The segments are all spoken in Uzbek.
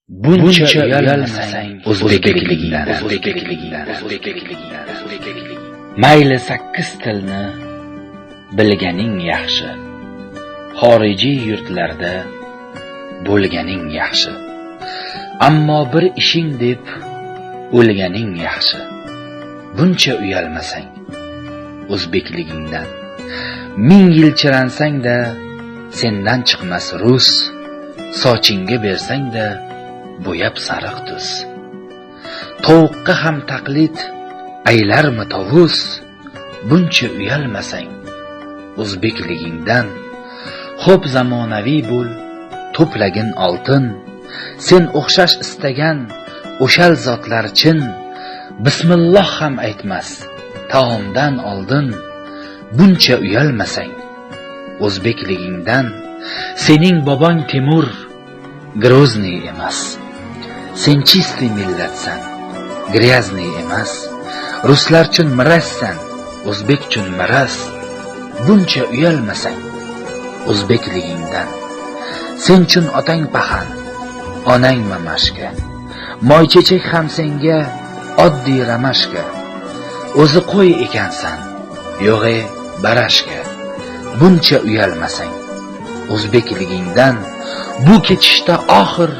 Buncha uyalmasang o'zbekligingdan. Mayli 8 tilni bilganing yaxshi. Xorijiy yurtlarda bo'lganing yaxshi. Ammo bir ishing deb o'lganing yaxshi. Buncha uyalmasang o'zbekligingdan. 1000 yil chiransang-da sendan chiqmas rus. Sochingga bersang-da bo'yab sariq tus. Tovuqqa ham taqlid aylarmi tovus? Buncha uyalmasang o'zbekligingdan. Xo'p zamonaviy bo'l, to'plagin oltin. Sen o'xshash istagan o'shal zotlar chin. Bismilloh ham aytmas taomdan oldin. Buncha uyalmasang o'zbekligingdan. Sening bobong Temur Grozniy emas. Sen чистый millatsan, gryazniy emas. Ruslar uchun mirassan, o'zbek uchun miras. Buncha uyalmasang o'zbekligingdan. Sen uchun otang paxan, onang mamashka. Moychechak ham senga oddiy ramashka. O'zi qo'y ekansan, yo'g'e barashka. Buncha uyalmasang o'zbekligingdan. Bu ketishda oxir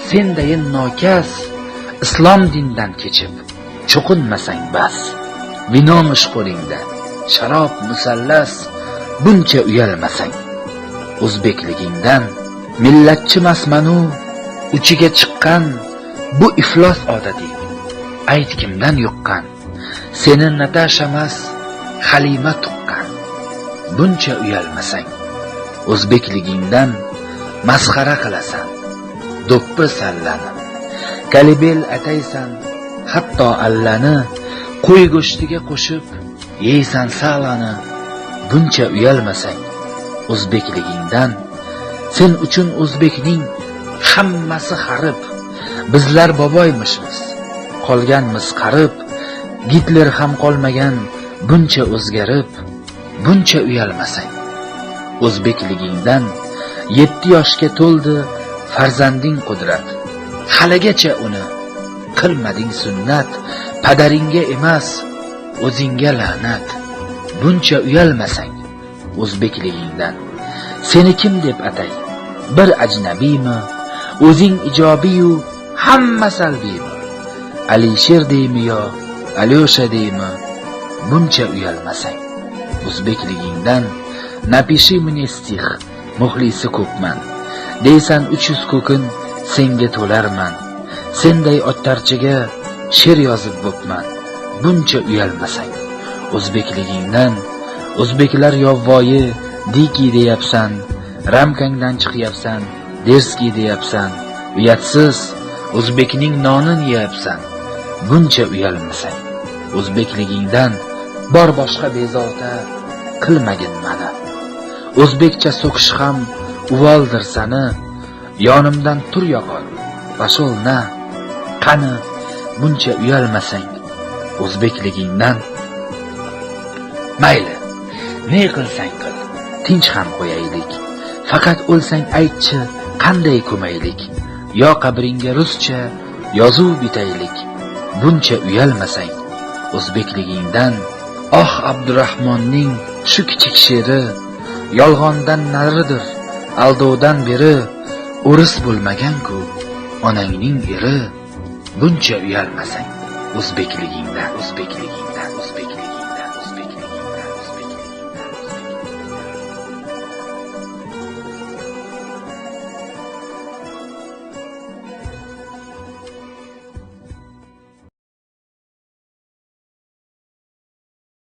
sendayin nokas. Islom dindan kechib cho'qinmasang bas. Vinomish qo'lingda, sharob musallas. Buncha uyalmasang o'zbekligingdan. Millatchimasmanu uchiga chiqqan bu iflos odatiy. Ayt kimdan yuqqan? Seni Natasha emas, Halima tuqqan. Buncha uyalmasang o'zbekligingdan. Masxara qilasan, do'ppi sallani. Kalibel ataysan, hatto allani. Qo'y go'shtiga qo'shib yeysan salani. Buncha uyalmasang o'zbekligingdan. Sen uchun o'zbekning hammasi xarib. Bizlar boboymishmiz, qolganmiz qarib. Gitler ham qolmagan buncha o'zgarib. Buncha uyalmasang o'zbekligingdan. 7 yoshga to'ldi farzanding Qudrat. Haligacha uni qilmading sunnat. Padaringga emas, o'zingga la'nat. Buncha uyalmasang o'zbekligingdan. Seni kim deb atay? Bir ajnabiymi? O'zing ijobiy-yu hamma salbiymi? Alisher deymi yo Alyosha deymi? Buncha uyalmasang o'zbekligingdan. Napishi мне stih, muxlisi ko'pman. Deysan 300 ko'kin senga to'larman. Senday ottarchiga she'r yozib bo'pman. Buncha uyalmasang o'zbekligingdan. O'zbeklar yovvoyi diki deyapsan. Ramkangdan chiqyapsan, derski deyapsan. Uyatsiz o'zbekning nonin yeyapsan. Buncha uyalmasang o'zbekligingdan. Bor boshqa bezovta qilmagin mana. O'zbekcha so'kish ham uvoldir sani. Yonimdan tur yoqol, bashol na. Qani buncha uyalmasang o'zbekligingdan. Mayli, ne qilsang qil, tinch ham qo'yaylik. Faqat o'lsang aytchi, qanday ko'maylik. Yo qabringga ruscha yozuv bitaylik. Buncha uyalmasang o'zbekligingdan. Oh Abdurahmonning shu kichik she'ri yolg'ondan naridir, aldovdan beri. O'ris bo'lmagan-ku onangning eri. Buncha uyalmasang o'zbekligingdan.